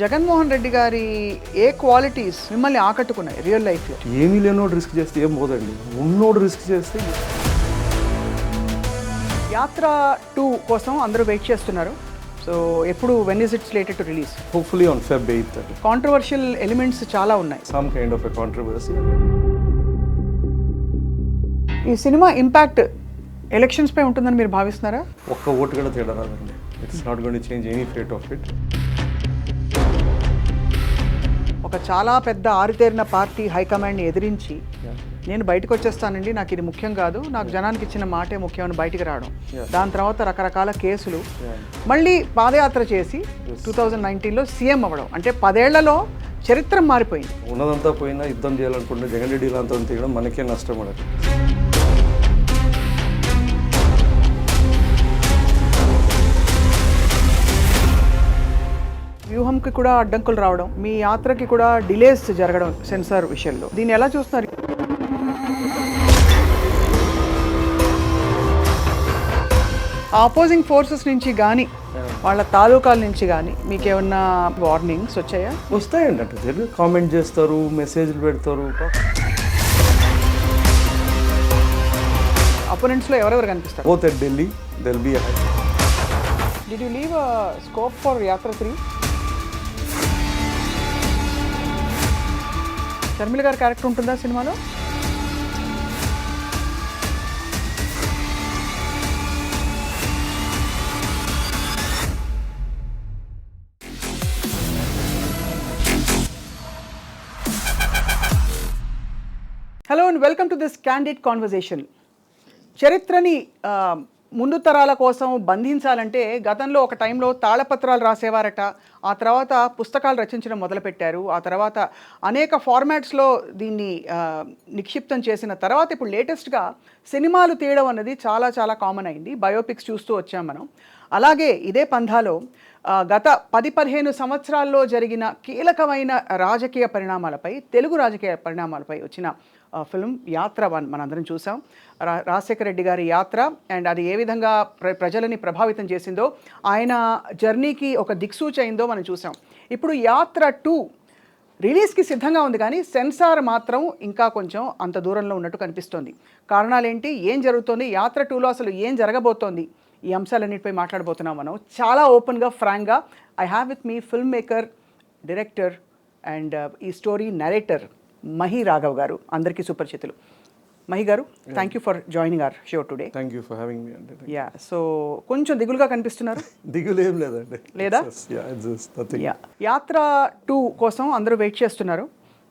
జగన్మోహన్ రెడ్డి గారి ఏ క్వాలిటీస్ మిమ్మల్ని ఆకట్టుకున్నాయి రియల్ లైఫ్లో? ఏమీ లేనోడు రిస్క్ చేస్తే ఏం పోదండి, ఉన్నోడు రిస్క్ చేస్తే. యాత్ర 2 కోసం అందరూ వెయిట్ చేస్తున్నారు. సో ఎప్పుడు when is it slated to release? Hopefully on Feb 8th. Controversial elements చాలా ఉన్నాయి. Some kind of a controversy. ఈ సినిమా ఇంపాక్ట్ ఎలక్షన్స్ పై ఉంటుందని మీరు భావిస్తున్నారా? ఒక్క ఓటు కూడా తేడా రాదండి. It's not going to change any fate of it. ఒక చాలా పెద్ద ఆరితేరిన పార్టీ హైకమాండ్ని ఎదిరించి నేను బయటకు వచ్చేస్తానండి, నాకు ఇది ముఖ్యం కాదు, నాకు జనానికి ఇచ్చిన మాటే ముఖ్యమని బయటికి రావడం, దాని తర్వాత రకరకాల కేసులు, మళ్ళీ పాదయాత్ర చేసి 2019లో సీఎం అవ్వడం, అంటే 10 ఏళ్లలో చరిత్ర మారిపోయింది. ఉన్నదంతా పోయినా యుద్ధం చేయాలనుకుంటే జగన్ రెడ్డి అంతా తీయడం మనకే నష్టం పడదు. వ్యూహంకి కూడా అడ్డంకులు రావడం, మీ యాత్రకి కూడా డిలేస్ జరగడం సెన్సార్ విషయంలో, దీన్ని ఎలా చూస్తున్నారు? ఆపోజింగ్ ఫోర్సెస్ నుంచి కానీ వాళ్ళ తాలూకాల నుంచి కానీ మీకు ఏమన్నా వార్నింగ్స్ వచ్చాయా? వస్తాయండి, అంటే కామెంట్ చేస్తారు, మెసేజ్లు పెడతారు. అపోనెంట్స్లో ఎవరెవరు కనిపిస్తారు? బోత్ ఎట్ ఢిల్లీ దెల్ బి. Did you leave scope for Yatra 3? Sharmila గారి క్యారెక్టర్ ఉంటుందా సినిమాలో? Hello and welcome to this candid conversation. చరిత్రని ముందు తరాల కోసం బంధించాలంటే గతంలో ఒక టైంలో తాళపత్రాలు రాసేవారట, ఆ తర్వాత పుస్తకాలు రచించడం మొదలుపెట్టారు, ఆ తర్వాత అనేక ఫార్మాట్స్లో దీన్ని నిక్షిప్తం చేసిన తర్వాత ఇప్పుడు లేటెస్ట్గా సినిమాలు తీయడం అన్నది చాలా చాలా కామన్ అయింది. బయోపిక్స్ చూస్తూ వచ్చాం మనం. అలాగే ఇదే పంధాలో గత 10-15 సంవత్సరాల్లో జరిగిన కీలకమైన రాజకీయ పరిణామాలపై, తెలుగు రాజకీయ పరిణామాలపై వచ్చిన ఫిల్మ్ యాత్ర 1 మనందరం చూసాం. రాజశేఖర రెడ్డి గారి యాత్ర అండ్ అది ఏ విధంగా ప్రజలని ప్రభావితం చేసిందో, ఆయన జర్నీకి ఒక దిక్సూచి అయిందో మనం చూసాం. ఇప్పుడు యాత్ర 2 రిలీజ్కి సిద్ధంగా ఉంది, కానీ సెన్సార్ మాత్రం ఇంకా కొంచెం అంత దూరంలో ఉన్నట్టు కనిపిస్తోంది. కారణాలేంటి, ఏం జరుగుతోంది, యాత్ర 2లో అసలు ఏం జరగబోతోంది, ఈ అంశాలన్నిటిపై మాట్లాడబోతున్నాం మనం చాలా ఓపెన్గా, ఫ్రాంక్గా. I have with me film maker, director and ఈ స్టోరీ నరేటర్ మహి రాఘవ్ గారు, అందరికీ సుపరిచితులు. మహి గారు, thank you for joining our show today. Thank you for having me. Yeah, so కొంచెం దిగులుగా కనిపిస్తున్నారు. దిగులేం లేదండి. లేదా? యాత్ర 2 కోసం అందరూ వెయిట్ చేస్తున్నారు.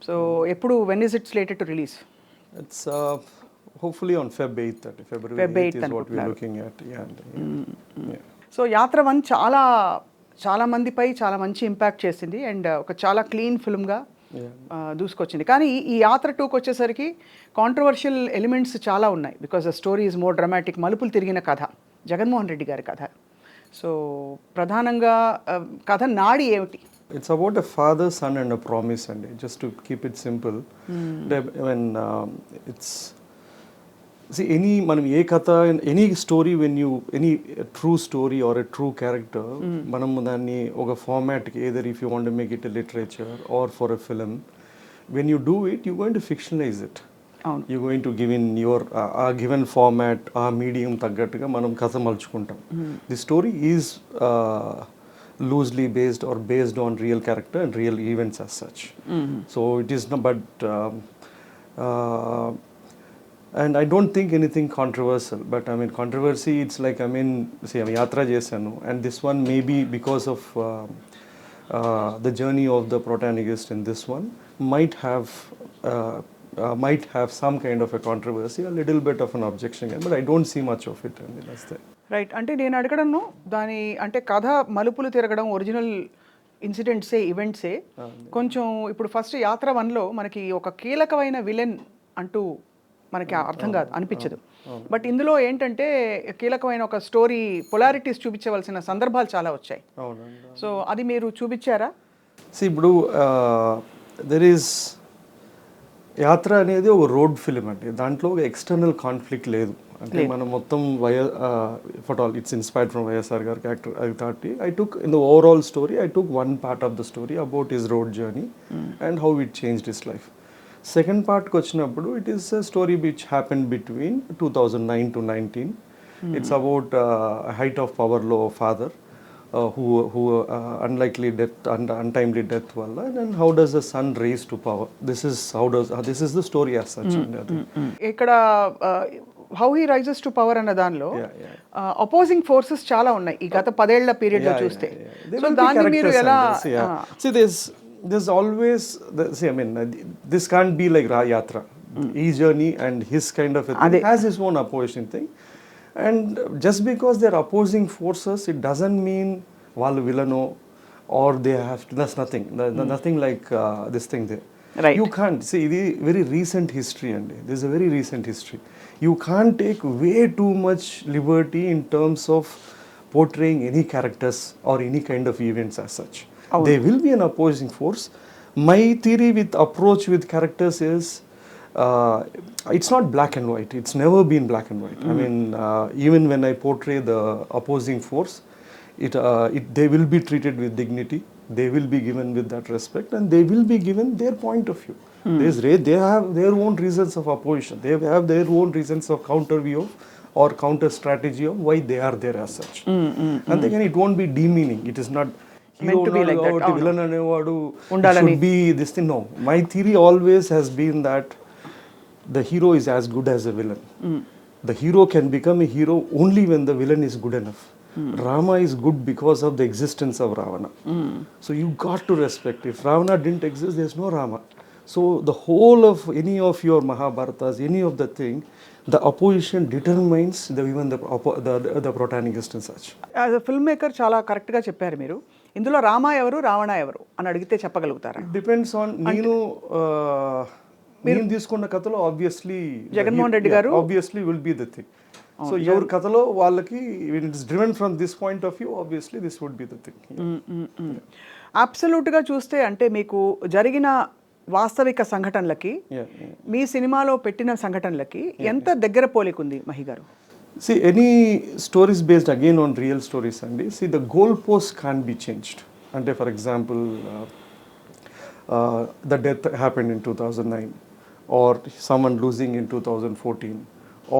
సో ఎప్పుడు when is it slated to release? It's hopefully on Feb 8th. February 8th is what we're looking at. So యాత్ర 1 చాలా మందిపై చాలా మంచి ఇంపాక్ట్ చేసింది అండ్ ఒక చాలా క్లీన్ ఫిల్మ్గా దూసుకొచ్చింది. కానీ ఈ యాత్ర 2కి వచ్చేసరికి కాంట్రవర్షియల్ ఎలిమెంట్స్ చాలా ఉన్నాయి. Because the story is more dramatic, మలుపులు తిరిగిన కథ, జగన్మోహన్ రెడ్డి గారి కథ. సో ప్రధానంగా కథ నాడి ఏమిటి? It's about a father, son and a promise, and just to keep it simple. When it's మనం ఏ కథ, any story, any true story or a true character, మనం దాన్ని ఒక ఫార్మాట్కి, either if you want to make it a literature or for a film, when you do it, you're going to fictionalize it. You're going to give in your given format, ఆ medium తగ్గట్టుగా మనం కథ మలుచుకుంటాం. The story is loosely based or based on real character and real events as such. So it is not, but and I don't think anything controversial, but I mean controversy, it's like, I mean, see, I'm yatra chesanu, and this one maybe because of the journey of the protagonist in this one might have some kind of a controversy, a little bit of an objection, but I don't see much of it. I mean, that's the right. అంటే నేను అడగడను దాని, అంటే కథ మలుపులు తిరగడం, original ఇన్సిడెంట్సే, ఈవెంట్సే కొంచెం. ఇప్పుడు first యాత్ర 1లో మనకి ఒక కీలకమైన విలన్ అంటూ మనకి అర్థం కాదు, అనిపించదు. బట్ ఇందులో ఏంటంటే కీలకమైన ఒక స్టోరీ పొలారిటీస్ చూపించవలసిన సందర్భాలు చాలా వచ్చాయి. సో అది మీరు చూపించారా? ఇప్పుడు దెర్ ఈస్ యాత్ర అనేది ఒక రోడ్ ఫిలిం అండి, దాంట్లో ఒక ఎక్స్టర్నల్ కాన్ఫ్లిక్ట్ లేదు. అంటే మనం మొత్తం but all it's inspired from YSR గారి క్యారెక్టర్ అది that I took in the overall story I took one part of the story about his road journey and how it changed his life. Second పార్ట్కి వచ్చినప్పుడు it is a story which happen between 2009 to 19. It's about height of power low father who unlikely death and untimely death వల్ల and how does the son raise to power. This is the story as such. ఇక్కడ how he rises to power అన్న దానిలో Yeah. Opposing forces చాలా ఉన్నాయి ఈ గత 10 ఏళ్ల period లో చూస్తే. సో దాన్ని మీరు ఎలా See, there's always I mean, this can't be like Yatra. His journey and his kind of a thing has his own opposition thing. And just because they're opposing forces, it doesn't mean వాళ్ళు villaino or they have to, that's nothing. Nothing like this thing there. Right. You can't see the very recent history, and this is a very recent history. You can't take way too much liberty in terms of portraying any characters or any kind of events as such. There will be an opposing force. My theory with approach with characters is it's not black and white. It's never been black and white. I mean, even when I portray the opposing force, they will be treated with dignity. They will be given with that respect, and they will be given their point of view. They have their own reasons of opposition. They have their own reasons of counter view or counter strategy of why they are there as such. And again, it won't be demeaning. It is not meant to be like that. Villain అనేవాడు should be this thing. No, my theory always has been that the hero is as good as a villain. The hero can become a hero only when the villain is good enough. Rama is good because of the existence of Ravana. So you got to respect. If Ravana didn't exist, there's no Rama. So the whole of any of your Mahabharatas, any of the thing, the opposition determines even the protagonist and such. As a film maker చాలా కరెక్ట్గా చెప్పారు మీరు. ఇందులో రామ ఎవరు రావణ ఎవరు అని అడిగితే చెప్పగలుగుతారా? డిపెండ్స్ ఆన్ నేను తీసుకున్న కథలో ఆబ్వియస్లీ జగన్మోహన్ రెడ్డి గారు obviously will be the thing. So ఎవరి కథలో వాళ్ళకి it's driven from this point of view obviously this would be the thing. అబ్సల్యూట్గా చూస్తే అంటే మీకు జరిగిన వాస్తవిక సంఘటనలకి మీ సినిమాలో పెట్టిన సంఘటనలకి ఎంత దగ్గర పోలికుంది మహి గారు? See, any stories based again on real stories, Andy. See, the goalposts can't be changed. And for example, the death happened in 2009, or someone losing in 2014,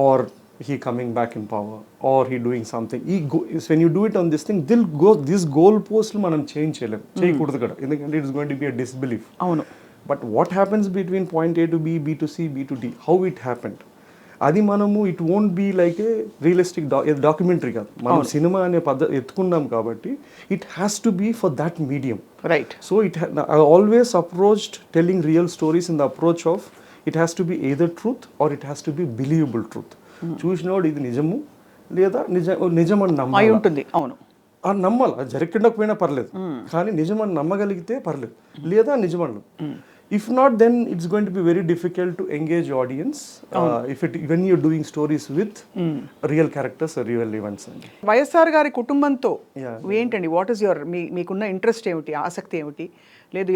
or he coming back in power, or he doing something. When you do it on this thing, this goalpost manam change cheyalem. Cheyakudadu kada. Endukante it is going to be a disbelief. అవును. But what happens between point A to B, B to C, B to D, how it happened, అది మనము it won't be like a realistic documentary కాదు. మనం cinema అనే పద్ధతి ఎత్తుకున్నాం కాబట్టి it has to be for that medium. Right. So I always approached telling real stories in the approach of it has to be either truth or it has to be believable truth. చూసినవాడు ఇది నిజము లేదా నిజం అని నమ్మాలి ఉంటుంది. అవును, ఆ నమ్మాలి. అది జరగకపోయినా పర్లేదు, కానీ నిజం అని నమ్మగలిగితే పర్లేదు, లేదా నిజమన్ను. If not, then it's going to be very difficult to engage audience when you're doing stories with real characters or real events. YSR గారి కుటుంబంతో ఏంటండి, వాట్ ఈస్ యువర్ మీకున్న ఇంట్రెస్ట్ ఏమిటి, ఆసక్తి ఏమిటి, లేదు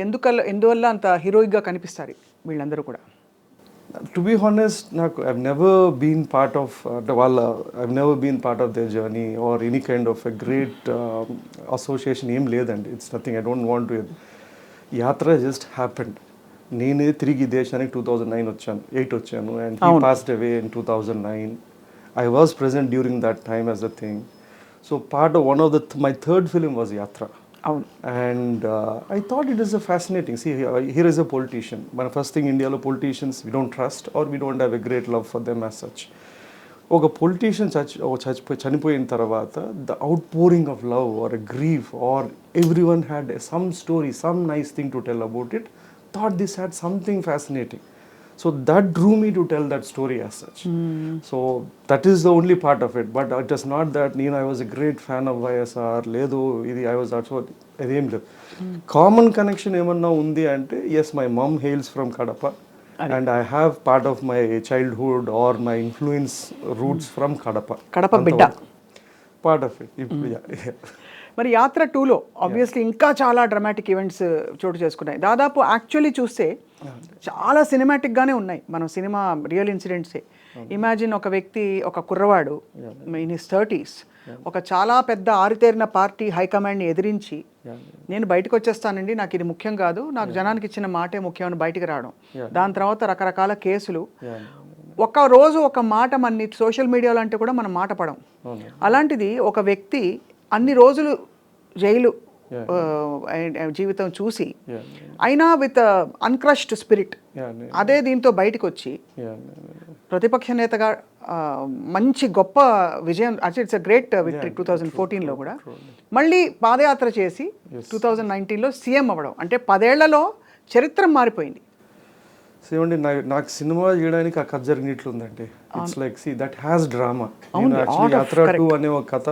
ఎందువల్ల అంత హీరోయిక్గా కనిపిస్తారు వీళ్ళందరూ కూడా? To be honest, I've never been part of their journey or any kind of a great association. Em ledandi, it's nothing. I don't want to. Yatra just happened. నేనే తిరిగి దేశానికి 2008 వచ్చాను and he passed away in 2009. I was present during that time as a thing. So my third film was Yatra. And I thought it is a fascinating. See, here is a politician. My first thing, Indialo politicians, we don't trust or we don't have a great love for them as such. ఒక politician చనిపోయిన తర్వాత the out pouring of love or a grief or everyone had some story, some nice thing to tell about it. Thought this had something fascinating. So that drew me to tell that story as such. So that is the only part of it. But it is not that I was a great fan of YSR. Ledo, I was also adeem ledu. Common connection emanna undi ante, yes, my mom hails from Kadapa. And I have part of my childhood or my influence roots from Kadapa. Kadapa bidda. Part of it. Yeah. మరి యాత్ర 2లో obviously ఇంకా చాలా dramatic events చోటు చేసుకున్నాయి. దాదాపు actually చూస్తే చాలా సినిమాటిక్గానే ఉన్నాయి. మనం సినిమా రియల్ ఇన్సిడెంట్సే. ఇమాజిన్ ఒక వ్యక్తి, ఒక కుర్రవాడు ఇన్ హిస్ 30s ఒక చాలా పెద్ద ఆరితేరిన పార్టీ హైకమాండ్ని ఎదిరించి నేను బయటకు వచ్చేస్తానండి, నాకు ఇది ముఖ్యం కాదు, నాకు జనానికి ఇచ్చిన మాటే ముఖ్యమని బయటికి రావడం, దాని తర్వాత రకరకాల కేసులు, ఒక రోజు ఒక మాట మన సోషల్ మీడియాలో అంటే కూడా మనం మాట పడం, అలాంటిది ఒక వ్యక్తి అన్ని రోజులు జైలు జీవితం చూసి అయినా విత్ అన్క్రష్డ్ స్పిరిట్ అదే దీంతో బయటకు వచ్చి ప్రతిపక్ష నేతగా మంచి గొప్ప విజయం, ఇట్స్ అ గ్రేట్ విక్టరీ 2014లో కూడా, మళ్ళీ పాదయాత్ర చేసి 2019లో సీఎం అవ్వడం, అంటే 10 ఏళ్లలో చరిత్ర మారిపోయింది. సేవండి నాకు సినిమా చేయడానికి ఆ కథ జరిగినట్లు ఉందండి. It's like that has drama. Actually Yatra 2 అనే ఒక కథ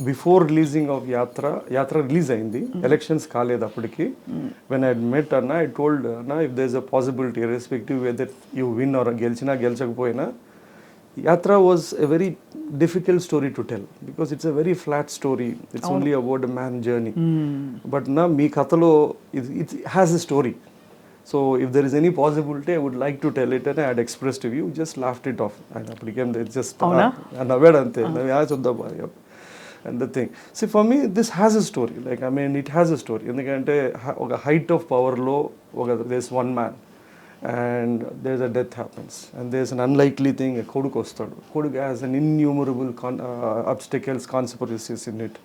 before releasing of Yatra release అయింది, ఎలక్షన్స్ కాలేదు అప్పటికి. వెన్ ఐ మెట్ అన్న, ఐ టోల్డ్ అన్న, if there is a possibility respective whether you win or గెలిచినా గెలిచకపోయినా, Yatra was a very difficult story to tell because it's a very flat story, it's only about a man journey. But నా మీ కథలో it has a story. So if there is any possibility, I would like to tell it, and I had expressed to you, just laughed it off. And I became just navadante. And the thing, see, for me, this has a story. Like, I mean, it has a story. Endukante oka height of power lo, there's one man, and there's a death happens, and there's an unlikely thing. A koduku ostadu. Koduku has an innumerable obstacles, consequences in it.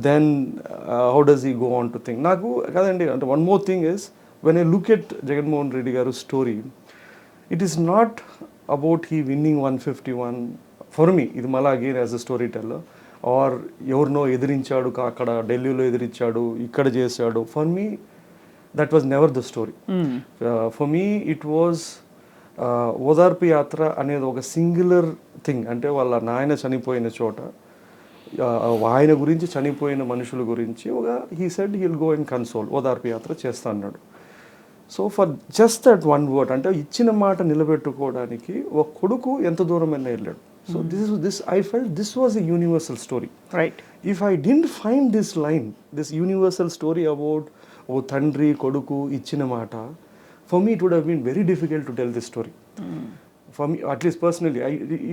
Then how does he go on to think? Naku kadandi. And one more thing is, when I look at Jagannath Reddy Garu's story, it is not about he winning 151. For me, ఇది మళ్ళా again as a storyteller, or ఎవరినో ఎదిరించాడు, అక్కడ ఢిల్లీలో ఎదిరించాడు, ఇక్కడ చేశాడు. For me, that was never the story. For me, it was ఓదార్పు యాత్ర అనేది ఒక సింగులర్ థింగ్. అంటే వాళ్ళ నాయన చనిపోయిన చోట ఆయన గురించి, చనిపోయిన మనుషుల గురించి he said he'll go and console, ఓదార్పు యాత్ర చేస్తా అన్నాడు. So for just that one word, అంటే ఇచ్చిన మాట నిలబెట్టుకోవడానికి ఒక కొడుకు ఎంత దూరమైనా వెళ్ళాడు. So this I felt this was a universal story. Right. If I didn't find this line, this universal story about ఓ తండ్రి కొడుకు ఇచ్చిన మాట, for me it would have been very difficult to tell this story. For me at least personally,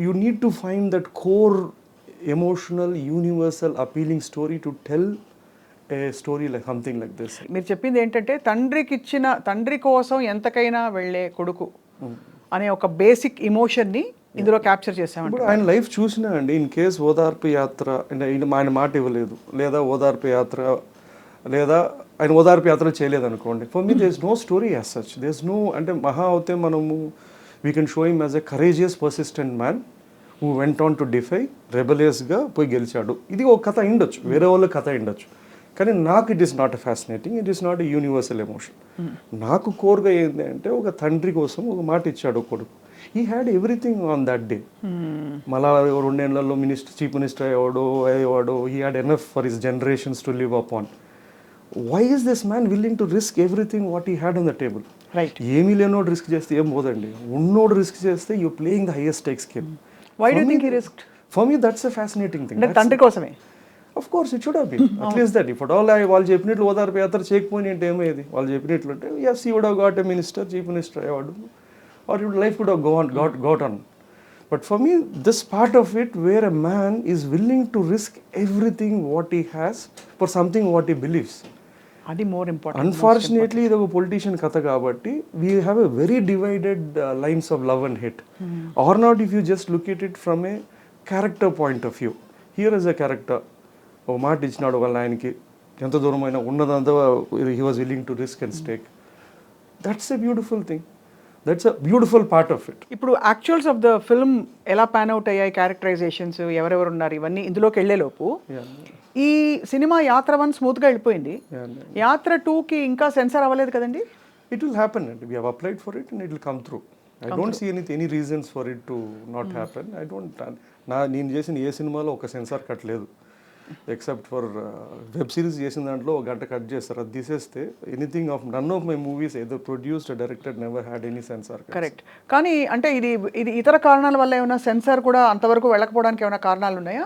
you need to find that core emotional universal appealing story to tell a story like something like this. మీరు చెప్పింది ఏంటంటే తండ్రి కోసం ఎంతకైనా వెళ్ళే కొడుకు అనే ఒక బేసిక్ ఇమోషన్ని ఇందులో క్యాప్చర్ చేసామంటే. ఇప్పుడు ఆయన లైఫ్ చూసినా అండి, ఇన్ కేస్ ఓదార్పు యాత్ర ఆయన మాట ఇవ్వలేదు, లేదా ఓదార్పు యాత్ర, లేదా ఆయన ఓదార్పు యాత్ర చేయలేదు అనుకోండి, for me there is no story as such. There is no, అంటే మహా అవుతే మనము we can show him as a courageous persistent man who went on to defy, రెబలియస్గా పోయి గెలిచాడు. ఇది ఒక కథ అయిండొచ్చు, వేరే వాళ్ళ కథ అయిండొచ్చు, కానీ నాకు it is not a fascinating, it is not a universal emotion. నాకు కోర్గా ఏంటి అంటే, ఒక తండ్రి కోసం ఒక మాట ఇచ్చాడు కొడుకు. He had everything on that day. మళ్ళా 2 ఏళ్లలో చీఫ్ మినిస్టర్ అయ్యేవాడు. He had enough for his generations to live upon. Why is this man willing to risk everything what he had on the table? Right. ఏమీ లేనోడు risk చేస్తే ఏం పోదండి, ఉన్నోడు risk చేస్తే you playing the highest stakes game. Why do you think he risked? For me that's a fascinating thing. తండ్రి కోసమే. Of course, it should have been. At least that. If at all వాళ్ళు చెప్పినట్లు ఓదార్పు యాత్ర చేయకపోయినా అంటే ఏమయ్యేది? వాళ్ళు చెప్పినట్లు అంటే yes, he would have got a minister, chief minister award, or your life could have got on. But for me, this part of it where a man is willing to risk everything what he has for something what he believes. అది more important. Unfortunately, ఇది ఒక politician కథ కాబట్టి we have a very divided lines of love and hate. Or not if you just look at it from a character point of view. Here is a character. ఓ మాట ఇచ్చినాడు ఒక ఆయనకి, ఎంత దూరమైనా ఉన్నదంతా he was willing to risk and stake. That's a beautiful thing, that's a beautiful part of it. ఇప్పుడు actuals of the film ఎలా pan out అయ్యాయి, క్యారెక్టరైజేషన్స్, ఎవరెవరు ఉన్నారు, ఇవన్నీ ఇందులోకి వెళ్ళేలోపు ఈ సినిమా యాత్ర 1 స్మూత్గా వెళ్ళిపోయింది. యాత్ర 2కి ఇంకా సెన్సార్ అవ్వలేదు కదండి? ఇట్ విల్ హ్యాపెన్ అండి. We have applied for it and it will come through. I don't see any reasons for it to not happen. నేను చేసిన ఏ సినిమాలో ఒక సెన్సార్ కట్ లేదు, ఎక్సెప్ట్ ఫర్ వెబ్ సిరీస్ చేసిన దాంట్లో 1 గంట కట్ చేస్తారు. అది తీసేస్తే anything of none of my movies either produced directed never had any censor. Correct. కానీ అంటే ఇది ఇతర కారణాల వల్ల ఏమైనా సెన్సార్ కూడా అంతవరకు వెళ్ళకపోవడానికి ఏమైనా కారణాలు ఉన్నాయా?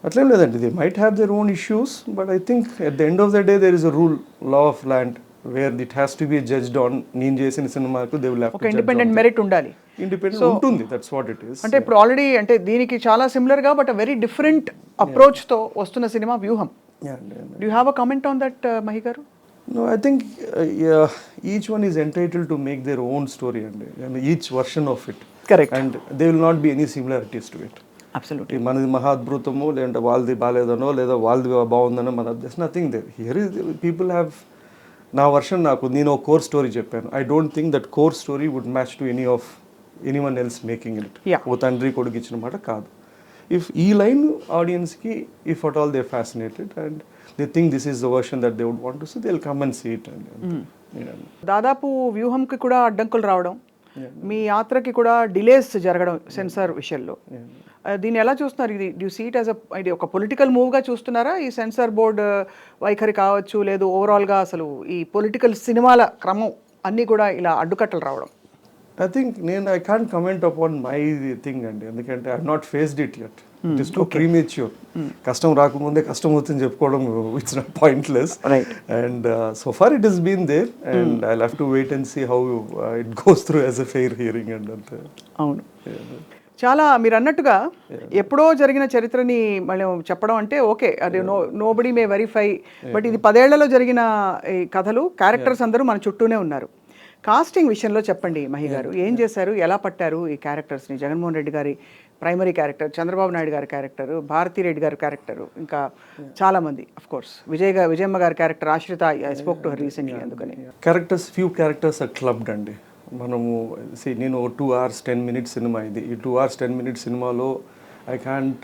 అట్లేం లేదండి. They might have their own issues, but I think at the end of the day there is a rule, law of land, where it has to be judged on. నేను చేసిన సినిమాకు దే విల్ హావ్ టు ఒక independent merit ఉండాలి. Independent ఉంటుంది. That's what it is. అంటే ఇప్పుడు already అంటే దీనికి చాలా సిమిలర్గా బట్ వెరీ డిఫరెంట్ అప్రోచ్తో వస్తున్న సినిమా వ్యూహం. Do you have a comment on that Mahi గారు? No, I think each one is entitled to make their own story and each version of it. Correct. And there will not be any similarities to it. Absolutely. మనది మహాద్భుతము లేదంటే వాళ్ళది బాగాలేదనో లేదా వాళ్ళది బాగుందనో మన that's nothing there. Here is people have, నా వర్షన్ నాకు, నేను ఒక కోర్ స్టోరీ చెప్పాను. I don't think that core story would match to anyone else making it. Yeah. ఓ తండ్రి కొడుకు ఇచ్చిన మాట కాదు. ఇఫ్ ఈ లైన్ ఆడియన్స్కి if at all they fascinated and they think this is the version that they would want to see, they will come and see it. దాదాపు వ్యూహంకి కూడా అడ్డంకులు రావడం, మీ యాత్రకి కూడా డిలేస్ జరగడం సెన్సార్ విషయంలో, దీన్ని ఎలా చూస్తున్నారు? ఇది డ్యూ సీట్ యాజ్ ఇది ఒక పొలిటికల్ మూవ్గా చూస్తున్నారా? ఈ సెన్సార్ బోర్డు వైఖరి కావచ్చు, లేదు ఓవరాల్గా అసలు ఈ పొలిటికల్ సినిమాల క్రమం అన్నీ కూడా ఇలా అడ్డుకట్టలు రావడం? I think I can't comment upon my thing అండి, ఎందుకంటే I not faced it yet. It is too premature. కష్టం రాకముందే కష్టం అవుతుంది చెప్పుకోవడం it's not pointless. And so far it is been there and I have to wait and see how it goes through as a fair hearing and అంతే. అవును, చాలా మీరు అన్నట్టుగా ఎప్పుడో జరిగిన చరిత్రని మళ్ళీ చెప్పడం అంటే ఓకే, అది నోబడీ మే వెరిఫై. బట్ ఇది 10 ఏళ్లలో జరిగిన ఈ కథలు, క్యారెక్టర్స్ అందరూ మన చుట్టూనే ఉన్నారు. కాస్టింగ్ విషయంలో చెప్పండి మహి గారు, ఏం చేశారు, ఎలా పట్టారు ఈ క్యారెక్టర్స్ని? జగన్మోహన్ రెడ్డి గారి ప్రైమరీ క్యారెక్టర్, చంద్రబాబు నాయుడు గారి క్యారెక్టరు, భారతీ రెడ్డి గారి క్యారెక్టరు, ఇంకా చాలామంది అఫ్ కోర్స్ విజయమ్మ గారి క్యారెక్టర్, ఆశ్రిత, I spoke to her recently. అందుకని ఫ్యూ క్యారెక్టర్స్ ఆర్ క్లబ్డ్ అండి. మనము నేను 2 hours 10 minutes సినిమా ఇది. ఈ 2 hours 10 minutes సినిమాలో ఐ క్యాంట్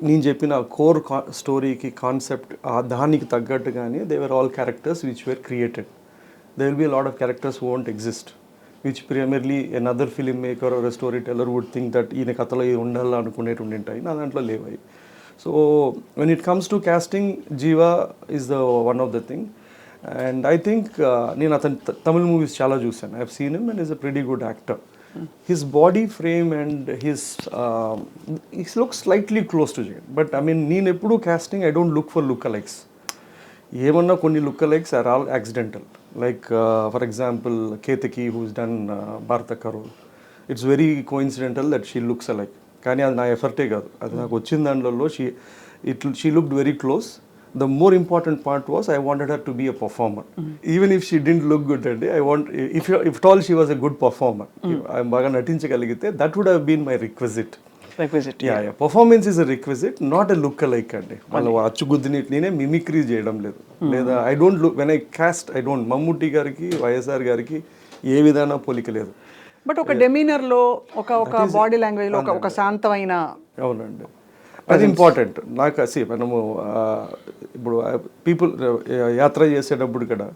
నేను చెప్పిన కోర్ స్టోరీకి కాన్సెప్ట్ దానికి తగ్గట్టుగానే they were all characters which were created. There will be a lot of characters who won't exist, which primarily another filmmaker or a storyteller would think that ఈయన కథలో ఉండాలి అనుకునేటి ఉండింటాయి, నా దాంట్లో లేవాయి. So when it comes to casting, Jeeva is the one of the thing. And I think నేను అతని తమిళ movies చాలా చూసాను. I have seen him and he's a pretty good actor. His body frame and he looks slightly close to Jagan. But I mean, నేను ఎప్పుడు casting, I don't look for lookalikes. ఏమన్నా కొన్ని lookalikes are all accidental. Like for example Ketaki who's done Bharathi role, it's very coincidental that she looks alike. కానీ అది నా ఎఫర్టే కాదు, అది నాకు వచ్చిన దాంట్లో she looked very close. The more important part was I wanted her to be a performer. Even if she didn't look good అండి, I want if all she was a good performer, బాగా నటించగలిగితే that would have been my requisite. Performance is a requisite, not a look like అండి. మళ్ళీ అచ్చుగుద్దినట్టు నేనే mimicry చేయడం లేదు. లేదా I don't look when I cost, I don't Mammootty గారికి వైఎస్ఆర్ గారికి ఏ విధానం పోలిక లేదు. బట్ ఒక డెమీనర్లో, ఒక బాడీ లాంగ్వేజ్లో ఒక శాంతమైన. అవునండి, అది ఇంపార్టెంట్. నాకు మనము ఇప్పుడు పీపుల్ యాత్ర చేసేటప్పుడు కూడా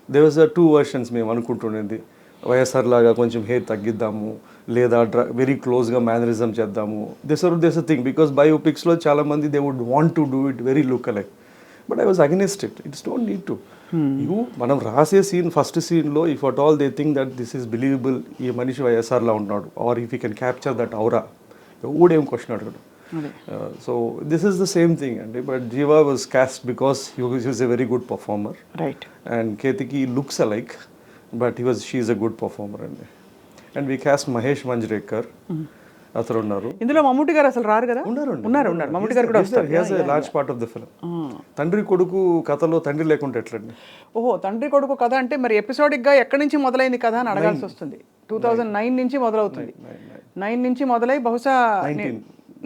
దేర్ వాజ్ 2 versions మేము అనుకుంటుండేది. వైఎస్ఆర్ లాగా కొంచెం హెయిర్ తగ్గిద్దాము, లేదా వెరీ క్లోజ్గా మేనరిజం చేద్దాము. దిస్ అ థింగ్ బికాస్ బయోపిక్స్లో చాలామంది they would want to do it very look alike. But I was against it. It's don't need to. మనం రాసే సీన్, ఫస్ట్ సీన్లో if at all they think that this is believable, ఈ మనిషి వైఎస్ఆర్లా ఉన్నాడు, or if you can capture that aura, ఎవడేం question అడగడు. So this is the same thing అండి. But Jiiva was cast because he was a very good performer. Right. And Ketaki looks alike, but she is a good performer అండి. And we cast Mahesh Manjrekar, అతను ఉన్నారు. ఇందులో మమ్ముట్టి గారు అసలు రారు కదా? ఉన్నారు. మమ్ముట్టి గారు కూడా వస్తారు. He has a large part of the film. తండ్రి కొడుకు కథలో తండ్రి లేకుంటే ఎట్లండి? ఓహో, తండ్రి కొడుకు కథ అంటే మరి ఎపిసోడిక్గా ఎక్కడి నుంచి మొదలైంది కథ అని అడగాల్సి వస్తుంది. 2009 నుంచి మొదలవుతుంది. 9 నుంచి మొదలై బహుశా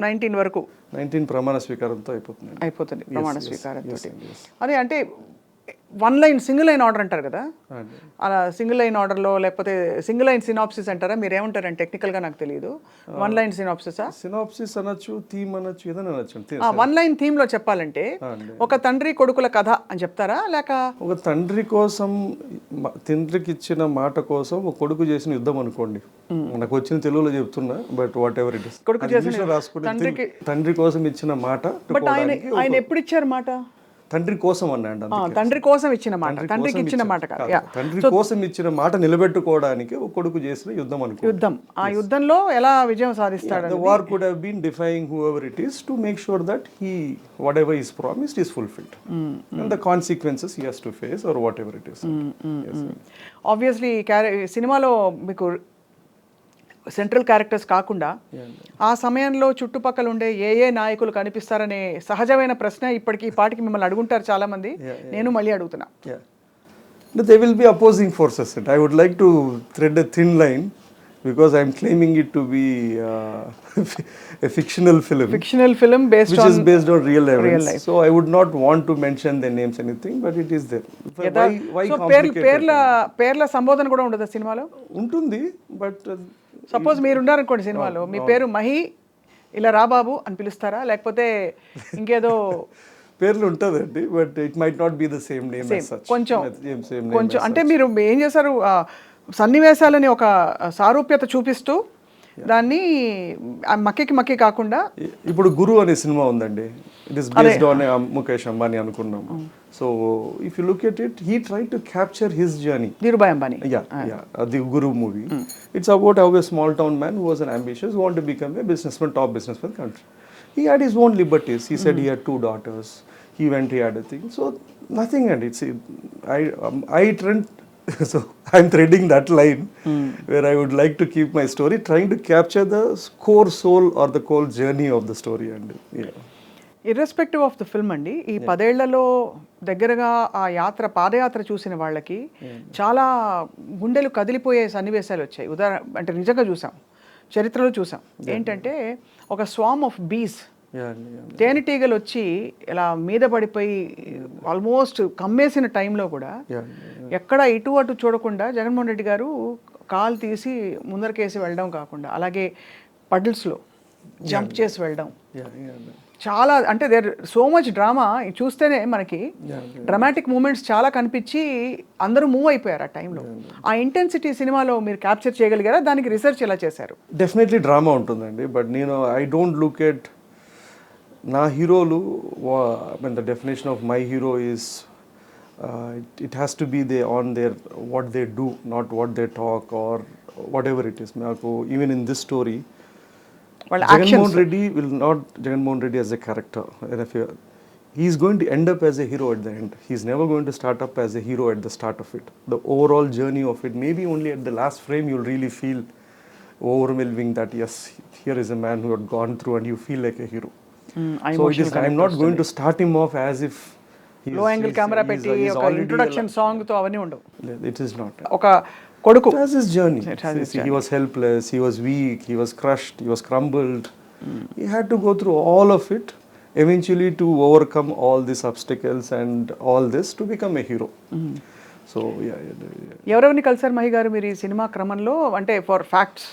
19 వరకు, 19 ప్రమాణ స్వీకారంతో అయిపోతుంది. ప్రమాణ స్వీకారంతో. అదే అంటే సింగిల్ లైన్ ఆర్డర్ అంటారు కదా, అలా సింగిల్ లైన్ ఆర్డర్లో, లేకపోతే సింగిల్ లైన్ సినాప్సిస్ అంటారా, మీరు ఏమంటారంటే టెక్నికల్గా నాకు తెలియదు. 1 line సినాప్సిసా? సినాప్సిస్ అనొచ్చు, థీమ్ అనొచ్చు, ఏదైనా అనొచ్చు. 1 line థీమ్లో చెప్పాలంటే ఒక తండ్రి కొడుకుల కథ అని చెప్తారా, లేక ఒక తండ్రి కోసం, తండ్రికి ఇచ్చిన మాట కోసం ఒక కొడుకు చేసిన యుద్ధం అనుకోండి. నాకు వచ్చిన తెలుగులో చెప్తున్నా, but what ever it is, కొడుకు చేసిన రాసుకుంటే తండ్రి కోసం ఇచ్చిన మాట. బట్ ఆయన ఎప్పుడు ఇచ్చారు మాట? తండ్రి కోసం అన్నాడు. తండ్రి కోసం ఇచ్చిన మాట, తండ్రికి ఇచ్చిన మాట కాదు. తండ్రి కోసం ఇచ్చిన మాట నిలబెట్టుకోవడానికి ఒక కొడుకు చేసిన యుద్ధం అనుకో. యుద్ధం. ఆ యుద్ధంలో ఎలా విజయం సాధిస్తాడు? The war could have been defying whoever it is to make sure that whatever is promised is fulfilled. And the consequences he has to face or whatever it is. Obviously సినిమాలో మీకు సెంట్రల్ క్యారెక్టర్స్ కాకుండా ఆ సమయంలో చుట్టుపక్కల ఉండే ఏ నాయకులు కనిపిస్తారనే సహజమైన ప్రశ్న ఇప్పటికి ఈ పాటికి మిమ్మల్ని అడుగుంటారు చాలా మంది. నేను మళ్ళీ అడుగుతున్నా. Yeah. No, they will be opposing forces. And I would like to thread a thin line because I'm claiming it to be a fictional film. Fictional film Which is based on real events. life. So I would not want to mention their names anything, but it is there. Why so complicate పేర్ల సంబోధన కూడా ఉండదు సినిమాలో. ఉంటుంది but suppose మీరు ఉన్నారనుకోండి సినిమాలో, మీ పేరు మహి, ఇలా రాబాబు అని పిలుస్తారా, లేకపోతే ఇంకేదో పేర్లు ఉంటుందండి, but it might not be the same name as such. కొంచెం అంటే మీరు ఏం చేశారు, సన్నివేశాలని ఒక సారూప్యత చూపిస్తూ దాన్ని మక్కి కాకుండా. ఇప్పుడు గురు అనే సినిమా ఉందండి, it is based on Mukesh Ambani అనుకున్నాం. So if you look at it, he try to capture his journey. Dhirubhai Ambani. The Guru movie. It's about how a small town man who was an ambitious want to become a businessman, top businessman in the country. He had his own liberties. He said he had 2 daughters. He went, he had a thing. So nothing, and it's I trend. So I'm threading that line where I would like to keep my story, trying to capture the core soul or the core journey of the story. And irrespective of the film అండి, ఈ 10 ఏళ్లలో దగ్గరగా ఆ పాదయాత్ర చూసిన వాళ్ళకి చాలా గుండెలు కదిలిపోయే సన్నివేశాలు వచ్చాయి. అంటే నిజంగా చూసాం, చరిత్రలో చూసాం. ఏంటంటే ఒక స్వామ్ ఆఫ్ బీస్, తేనెటీగలు వచ్చి ఇలా మీద పడిపోయి ఆల్మోస్ట్ కమ్మేసిన టైంలో కూడా ఎక్కడ ఇటు అటు చూడకుండా జగన్మోహన్ రెడ్డి గారు కాలు తీసి ముందరకేసి వెళ్ళడం కాకుండా, అలాగే పడిల్స్లో జంప్ చేసి వెళ్ళడం, చాలా అంటే దేర్ సో మచ్ డ్రామా. చూస్తేనే మనకి డ్రామాటిక్ మూమెంట్స్ చాలా కనిపించి అందరూ మూవ్ అయిపోయారు ఆ టైంలో. ఆ ఇంటెన్సిటీ సినిమాలో మీరు క్యాప్చర్ చేయగలిగారా? దానికి రీసెర్చ్ ఎలా చేశారు? డెఫినెట్లీ డ్రామా ఉంటుందండి, బట్ నేను ఐ డోంట్ లుక్ ఎట్ నా హీరోలు. The definition of my hero is it has to be they on there what they do, not what they talk or whatever it is. నాకు even in this story, Jagannath Reddy will not, Jagannath Reddy as a character, he is going to end up as a hero at the end. He is never going to start up as a hero at the start of it. The overall journey of it, maybe only at the last frame you'll really feel overwhelming that yes, here is a man who had gone through, and you feel like a hero. So it is, I'm not going to start him off as if low angle camera పెట్టి ఒక introduction song తో అవన్నీ ఉండవు. It is not. ఒక కొడుకు, it has his journey. He was helpless, he was weak, he was crushed, he was crumbled. He had to go through all of it eventually to overcome all these obstacles and all this to become a hero. So ఎవరెవరిని కలిసారు మహి గారు మీరు ఈ cinema క్రమంలో? అంటే for facts.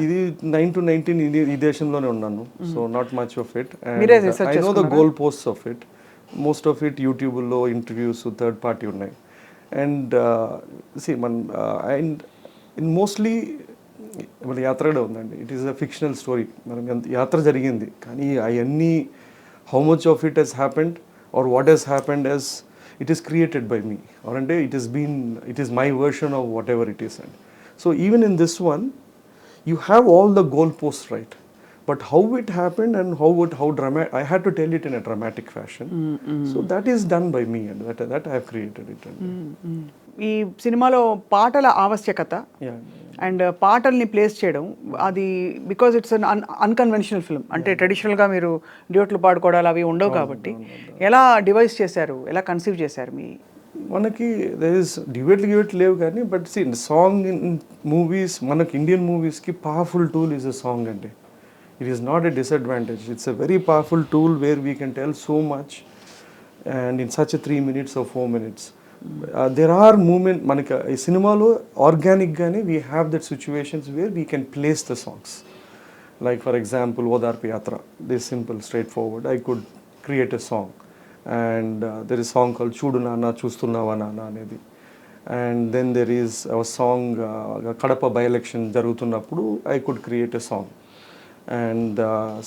ఇది 9 to 19 ఈ దేశంలోనే ఉన్నాను. So not much of it. I know the goal posts of it. Most of it YouTube లో ఇంటర్వ్యూస్ థర్డ్ పార్టీ ఉన్నాయి. అండ్ అండ్ మోస్ట్లీ మన యాత్ర కూడా ఉందండి. It is a fictional story. మనం యాత్ర జరిగింది, కానీ అవన్నీ how much of it has happened or what has happened as it is created by me, or అంటే it is my version of whatever it is. And so even in this one you have all the goalposts right, but how it happened and how dramatic, I had to tell it in a dramatic fashion. So that is done by me, and that I have created it. ఈ సినిమాలో పాటల ఆవశ్యకత and పాటల్ని place చేయడం, అది because it's an unconventional film. అంటే ట్రెడిషనల్గా మీరు డ్యూట్లు పాడుకోవడాలు అవి ఉండవు కాబట్టి ఎలా డివైస్ చేశారు, ఎలా కన్సీవ్ చేశారు? మనకి దర్ ఇస్ డిబేట్ లేవు, కానీ but see song in movies, మనకి ఇండియన్ మూవీస్కి powerful tool is a song అండి. It is not a disadvantage, it's a very powerful tool where we can tell so much and in such 3 minutes or 4 minutes. There are moment మనకి ఈ సినిమాలో ఆర్గానిక్గానే we have that situations where we can place the songs. Like for example Odarpu Yatra, this simple straight forward, I could create a song. And there is a song called Chudu Nana Chustunnava Nana అనేది. And then there is a song Kadapa by-election jarugutunnappudu I could create a song. And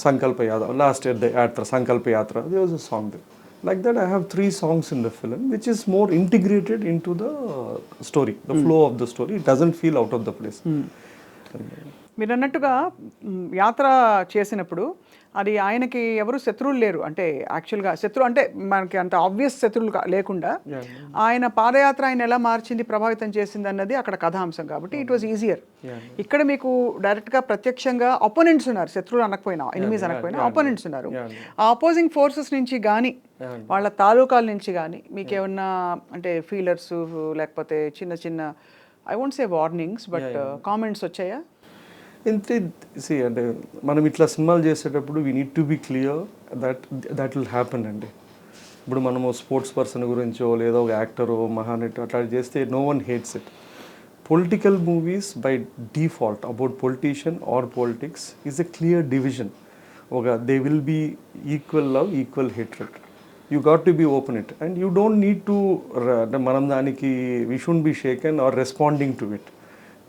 Sankalpa Yatra, last year the Yatra, Sankalpa Yatra, there was a song there. Like that I have 3 songs in the film which is more integrated into the story, the flow of the story. It doesn't feel out of the place. మీరు అన్నట్టుగా యాత్ర చేసినప్పుడు అది ఆయనకి ఎవరు శత్రువులు లేరు, అంటే యాక్చువల్గా శత్రువు అంటే మనకి అంత ఆబ్వియస్ శత్రువులు లేకుండా ఆయన పాదయాత్ర ఆయన ఎలా మార్చింది, ప్రభావితం చేసింది అన్నది అక్కడ కథాంశం కాబట్టి ఇట్ వాజ్ ఈజియర్. ఇక్కడ మీకు డైరెక్ట్గా ప్రత్యక్షంగా అపోనెంట్స్ ఉన్నారు, శత్రువులు అనకపోయినా ఎనిమీస్ అనకపోయినా అపోనెంట్స్ ఉన్నారు. ఆ అపోజింగ్ ఫోర్సెస్ నుంచి కానీ వాళ్ళ తాలూకాల నుంచి కానీ మీకు ఏమన్నా అంటే ఫీలర్స్ లేకపోతే చిన్న చిన్న I won't say warnings but comments వచ్చాయా? ఇంతే అంటే మనం ఇట్లా సినిమాలు చేసేటప్పుడు we need to be clear that will happen అండి. ఇప్పుడు మనము స్పోర్ట్స్ పర్సన్ గురించో లేదా ఒక యాక్టరో మహానటి అట్లా చేస్తే no one hates it. Political movies by default about politician or politics is a clear division. They will be equal love equal hatred. You got to be open it and you don't need to మనం దానికి we should be shaken or responding to it.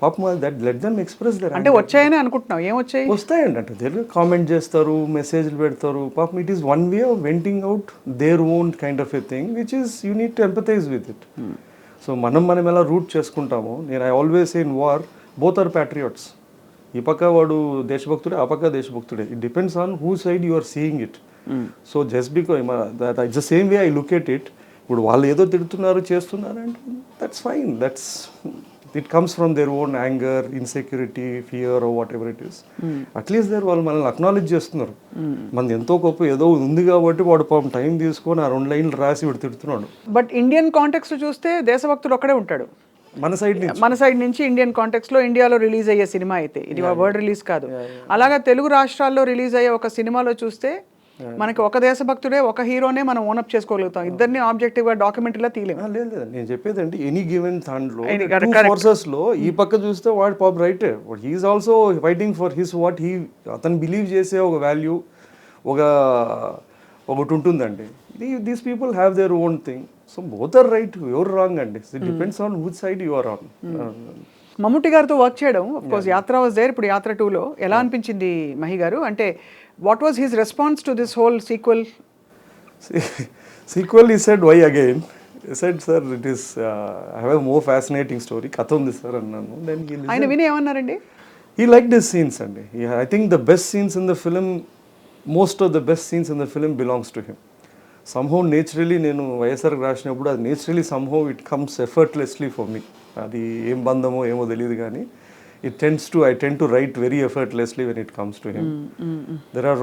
పాపం that let them express their. అంటే వచ్చాయని అనుకుంటున్నాం, ఏమొచ్చాయి? వస్తాయండి, అంటే Telugu comment చేస్తారు, మెసేజ్లు పెడతారు. పాపం it is one way of venting out their own kind of a thing which is you need to empathize with it. So మనం ఎలా రూట్ చేసుకుంటామో, నేను I always in war both are patriots. ఈ పక్క వాడు దేశభక్తుడే, ఆ పక్క దేశభక్తుడే. It depends on who side you are seeing it. So just because it's the same way I look at it. ఇప్పుడు వాళ్ళు ఏదో తిడుతున్నారు చేస్తున్నారు అంటే that's fine, that's it comes from their own anger, insecurity, fear or whatever it is. At least there వాళ్ళు మనల్ని acknowledge చేస్తున్నారు. మనది ఎంతో గొప్ప ఏదో ఉంది కాబట్టి వాడు పాపం టైం తీసుకొని ఆ 2 లైన్లు రాసి వాడు తిడుతున్నాడు. బట్ ఇండియన్ కాంటెక్స్ట్ చూస్తే దేశభక్తుడు ఒక్కడే ఉంటాడు మన సైడ్ నుంచి. ఇండియన్ కాంటెక్స్ట్ లో ఇండియాలో రిలీజ్ అయ్యే సినిమా అయితే ఇది వరల్డ్ రిలీజ్ కాదు. అలాగా తెలుగు రాష్ట్రాల్లో రిలీజ్ అయ్యే ఒక సినిమాలో చూస్తే మనకి ఒక దేశభక్తుడే ఒక హీరోనే మనం ఓనప్ చేసుకోగలుగుతాం, ఇద్దరిని ఆబ్జెక్టివ్ గా డాక్యుమెంటరీలో తీయలేము. లేదు నేను చెప్పేది అంటే ఎనీ గివెన్ దాంట్లో ఫోర్సెస్ లో ఈ పక్క చూస్తే వాడు పాప్ right, he is also fighting for his what he అతను బిలీవ్ చేసే ఒక వాల్యూ ఒకటి ఉంటుందండి. These people have their own thing. So both are right, your wrong అండి. It depends on which side you are on. Mammootty గారితో వర్క్ చేయడం, of course Yatra was there, ఇప్పుడు యాత్ర 2లో ఎలా అనిపించింది మహి గారు? అంటే what was his response to this whole sequel? Sequel, he said, why again? He said, sir, it is I have a more fascinating story. Katha undi sir annanu. Then he listened. Ayana vini emannaranడి? He liked his scenes andi. I think the best scenes in the film, most of the best scenes in the film belongs to him. Somehow naturally నేను వైఎస్ఆర్ రాసినప్పుడు అది naturally somehow it comes effortlessly for me. అది ఏం బంధమో ఏమో తెలియదు కానీ I tend to write very effortlessly when it comes to him. There are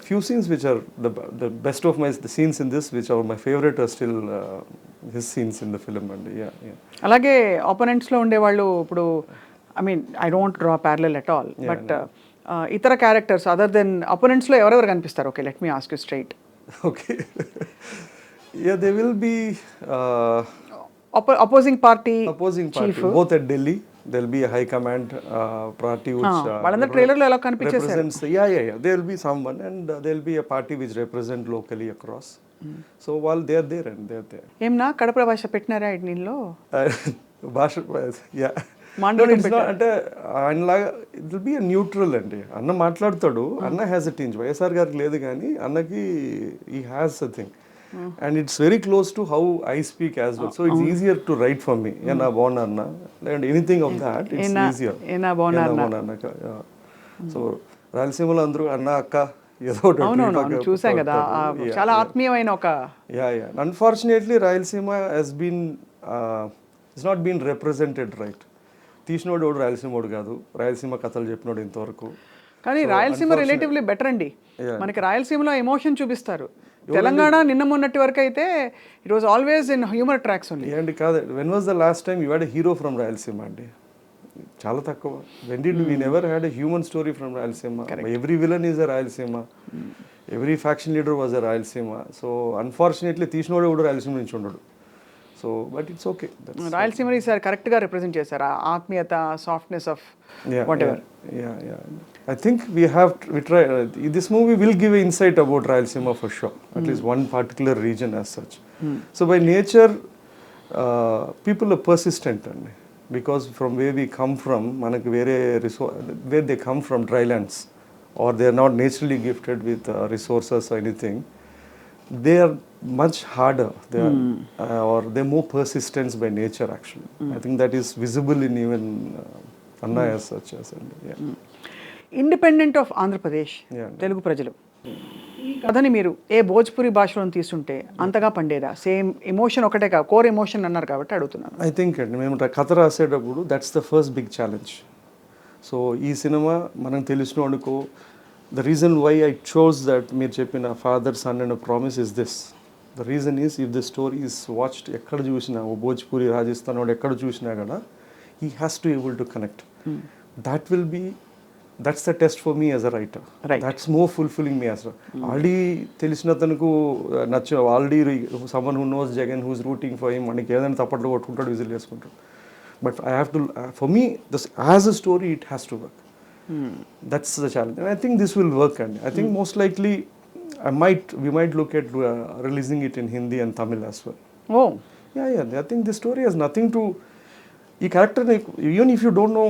few scenes which are the best of the scenes in this, which are my favorite, are still his scenes in the film. And అలాగే opponents లో ఉండే వాళ్ళు ఇప్పుడు I mean I don't draw parallel at all, but ఇతర characters other then opponents లో ఎవరెవరు కనిపిస్తారు? Okay, let me ask you straight. Okay. Yeah, they will be opposing party chief, both at Delhi. There'll be a high command party which వాళ్ళందరూ ట్రైలర్లో ఎలా కనిపించేశారు? represents, yeah, there will be someone and there'll be a party which represent locally across. So while they're there and they're there. ఏమన్నా కడప భాష పెట్టినారా దీనిలో? భాష, yeah. అంటే ఆయనలాగా it will be neutral అండి. అన్న మాట్లాడతాడు, అన్న హ్యాస్ ఎ టింజ్. వైఎస్ఆర్ గారికి లేదు కానీ అన్నకి ఈ has a thing and it's very close to how I speak as well. So it's easier to right for me. ఏనా బాగున్నా అన్న and anything of that it's easier. So రాయలసీమలో అందరూ అన్న అక్క ఏదో చూసాం కదా, చాలా ఆత్మీయమైన ఒక. Yeah unfortunately Rayalaseema has been it's not been represented right. తీసినోడు ఎవడు రాయలసీమోడు కాదు, రాయలసీమ కథలు చెప్పినోడు ఇంతవరకు. కానీ రాయలసీమ రిలేటివ్లీ బెటర్ అండి. మనకి రాయలసీమలో ఎమోషన్ చూపిస్తారు. తెలంగాణ నిన్న మొన్నటి వరకు అయితే it was always in humour tracks only. ఏంటి కాదు, when was the last time you had a hero from Rayalaseema అండి? చాలా తక్కువ. When did we never had a human story from Rayalaseema. Every villain is a Rayalaseema, every faction leader was a Rayalaseema. So unfortunately తీసినోడు కూడా రాయలసీమ నుంచి ఉండడు. So but it's okay. రాయలసీమని sir కరెక్ట్గా represent చేశారు, ఆత్మీయత, softness of whatever. I think we try. This movie will give an insight about Rayalaseema for sure, at least one particular region as such. So by nature, people are persistent, because from where we come from, where they come from, dry lands, or they are not naturally gifted with resources or anything. They are much harder. They are, or they're more persistent by nature. Actually, I think that is visible in even అన్నా as such అండి. Independent of Andhra Pradesh Yeah. Telugu ప్రజలు ఈ కథని మీరు ఏ భోజ్పురి భాషలో తీసుంటే అంతగా పండేదా? Same emotion ఒకటే కాదు, కోర్ ఎమోషన్ అన్నారు కాబట్టి అడుగుతున్నాను. ఐ థింక్ అండి మేము కథ రాసేటప్పుడు that's the first big challenge. So ఈ సినిమా మనం తెలిసిన అనుకో the reason why I chose that మీరు చెప్పిన father son and promise is this. The reason is if the story is watched ఎక్కడ చూసినా ఓ భోజ్పూరి రాజస్థాన్ వాడు ఎక్కడ చూసినా కూడా he has to able to connect. That will be that's the test for me as a writer. Right. That's more fulfilling me as already తెలిసిన తనకు already someone who knows Jagan who's rooting for him మనకి ఏదైనా తప్పట్లు కొట్టుకుంటాడు, whistle చేసుకుంటాడు. But I have to for me this as a story it has to work. That's the challenge and I think this will work అండి. I think most likely we might look at releasing it in Hindi and Tamil as well. ఓ Yeah. I think this story has nothing to. ఈ character even if you don't know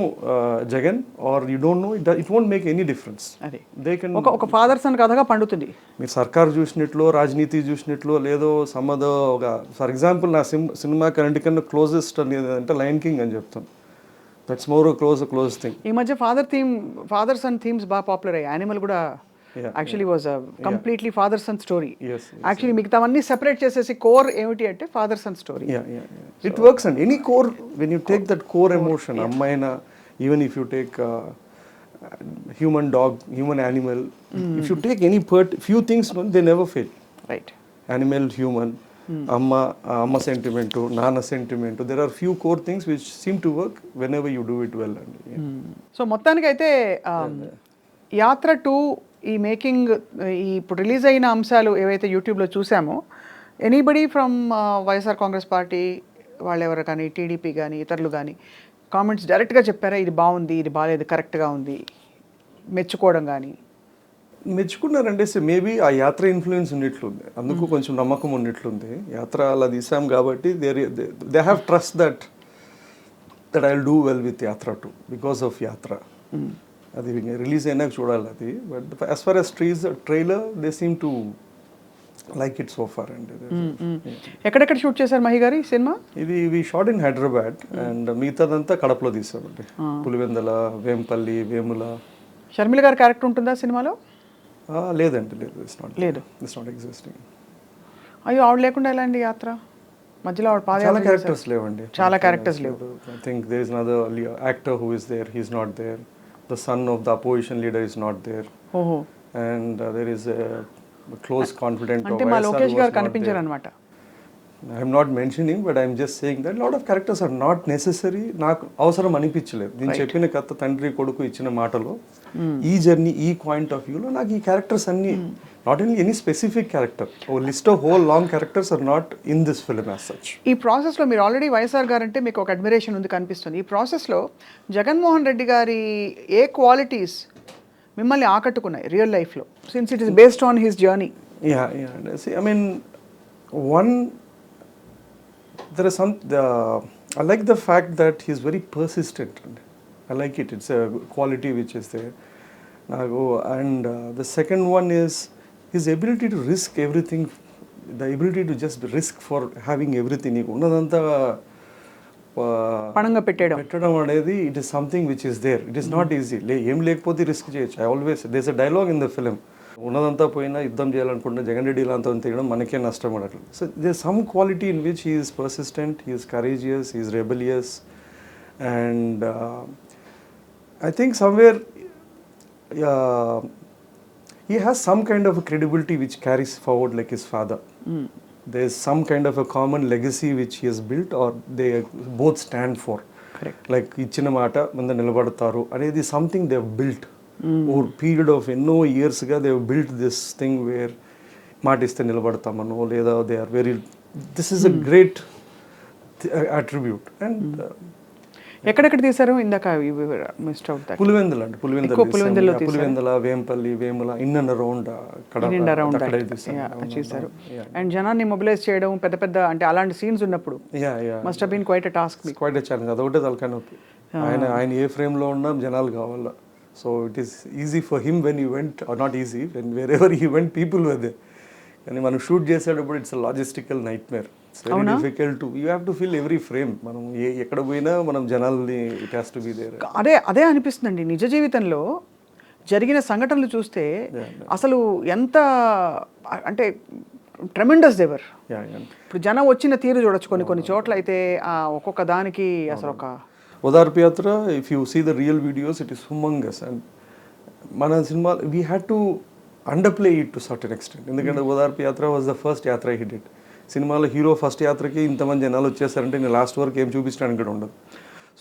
Jagan or you don't know it won't make any difference. అది they can ఒక father son కథగా పండుతుంది. మీరు సర్కార్ చూసినట్లో రాజనీతి చూసినట్లో లేదో సమ్మదో ఒక ఫర్ ఎగ్జాంపుల్ నా సినిమా అన్నిటికన్నా క్లోజెస్ట్ అనేది అంటే లయన్ కింగ్ అని చెప్తాను. That's more close thing. ఈ మధ్య ఫాదర్ సన్ థీమ్స్ బాగా పాపులర్ అయ్యాయి. యానిమల్ కూడా actually was completely father son story. Actually మిగతావన్నీ సెపరేట్ చేసేసి కోర్ ఏమిటి అంటే father son story. It works and any core when you take that core emotion అమ్మాయినా even if you take human dog human animal if you take any few things they never fail. Right. Animal human అమ్మ sentiment నాన్న sentiment there are few core things which seem to work whenever you do it well అండి. So మొత్తానికైతే యాత్ర 2 ఈ making ఈ ఇప్పుడు release అయిన అంశాలు ఏవైతే యూట్యూబ్లో చూసామో anybody from YSR Congress party వాళ్ళెవరు కానీ టీడీపీ కానీ ఇతరులు కానీ కామెంట్స్ డైరెక్ట్గా చెప్పారా ఇది బాగుంది ఇది బాగాలేదు కరెక్ట్గా ఉంది మెచ్చుకోవడం కానీ? మెచ్చుకున్నారంటే మేబీ ఆ యాత్ర ఇన్ఫ్లుయెన్స్ ఉన్నట్లుంది, అందుకు కొంచెం నమ్మకం ఉన్నట్లుంది. యాత్ర అలా తీసాం కాబట్టి they have trust that I will do well with యాత్ర 2 బికాస్ ఆఫ్ యాత్ర. అది రిలీజ్ అయినాక చూడాలి అది. But as far as trailer they seem to like it so far అండి. ఎక్కడెక్కడ షూట్ చేశారు మహి గారి సినిమా? ఇది షాట్ ఇన్ హైదరాబాద్ అండ్ మిగతాదంతా కడపలో తీసామండి. పులివెందల, వేంపల్లి, వేముల. షర్మిల గారి క్యారెక్టర్ ఉంటుందా సినిమాలో? లేదండి, లేదు. It's not existing. అయ్యో ఆవిడ లేకుండా ఎలా అండి యాత్ర మధ్యలో? ఆవిడ చాలా క్యారెక్టర్స్ లేవండి. చాలా క్యారెక్టర్స్ లేవు. I think there is another actor who is there, he is not there. The son of the opposition leader is not there. ఓహో. And there is a close confidant of అంటే మా లోకేష్ గారు కనిపించారు అన్నమాట. I am not mentioning, but I am just saying that a lot of characters are not necessary. నాకు అవసరం అనిపించలేదు. నేను చెప్పిన కథ తండ్రి కొడుకు ఇచ్చిన మాటలో ఈ జర్నీ ఈ పాయింట్ ఆఫ్ వ్యూలో నాకు ఈ క్యారెక్టర్స్ అన్ని not only any specific character, ఓ list of whole long characters are not in this film as such. ఈ ప్రాసెస్లో మీరు ఆల్రెడీ వైఎస్ఆర్ గారు అంటే మీకు ఒక అడ్మిరేషన్ ఉంది కనిపిస్తుంది. ఈ ప్రాసెస్లో జగన్మోహన్ రెడ్డి గారి ఏ క్వాలిటీస్ మిమ్మల్ని ఆకట్టుకున్నాయి రియల్ లైఫ్లో, since it is based on his journey? I mean, one, there is some, I like the fact that he is very persistent. I like it. It's a quality which is there. And the second one is his ability to risk everything, the ability to just risk for having everything. ఉన్నదంతా పణంగా పెట్టడం అనేది it is something which is there. It is not easy. ఏం లేకపోతే risk చేయొచ్చు. I always there is a dialogue in the film, ఉన్నదంతా పోయినా యుద్ధం చేయాలనుకుంటే జగన్ రెడ్డి లాంతా తీయడం మనకే నష్టం పడట్లు. So there some quality in which he is persistent, he is courageous, he is rebellious, and I think somewhere he has some kind of a credibility which carries forward like his father. There is some kind of a common legacy which he has built or they both stand for. Correct. Like ఇచ్చిన మాట ముందు నిలబడతారు అనేది something they have built over period of ఎన్నో ఇయర్స్గా they have built this thing where మాట ఇస్తే నిలబడతామనో లేదా they are very, this is a great attribute. And ఎక్కడెక్కడ తీశారు ఇందాక మిస్డ్ అవుట్ దట్? పులివెందుల అండి, Pulivendula, Vempalli, Vemula, in and around చేశారు. అండ్ జనాన్ని మొబిలైజ్ చేయడం పెద్ద పెద్ద అంటే అలాంటి సీన్స్ ఉన్నప్పుడు must have been quite a task. Quite a challenge. అదొకటే తలకాయ నొప్పి. ఆయన ఏ ఫ్రేమ్లో ఉన్నా జనాలు కావాలా. So it is easy for him when you went, or not easy, when wherever he went people were there. కానీ మనం షూట్ చేసేటప్పుడు it's a logistical nightmare. It's very difficult to you have to feel every frame. మనం ఎక్కడ పోయినా మనం జనాల్ని it has to be there. అదే అనిపిస్తుందండి నిజ జీవితంలో జరిగిన సంఘటనలు చూస్తే అసలు ఎంత అంటే ట్రెమెండస్ దేవర్. ఇప్పుడు జనం వచ్చిన తీరు చూడొచ్చు కొన్ని చోట్ల అయితే ఒక్కొక్క దానికి అసలు ఒక Odarpu Yatra, if you see the real videos it is humongous. And మన సినిమా we had to underplay it to certain extent. ఎందుకంటే Odarpu Yatra was the first yatra he did. సినిమాలో హీరో ఫస్ట్ యాత్రకి ఇంతమంది జనాలు వచ్చేసారంటే నేను లాస్ట్ వరకు ఏం చూపించడానికి కూడా ఉండదు.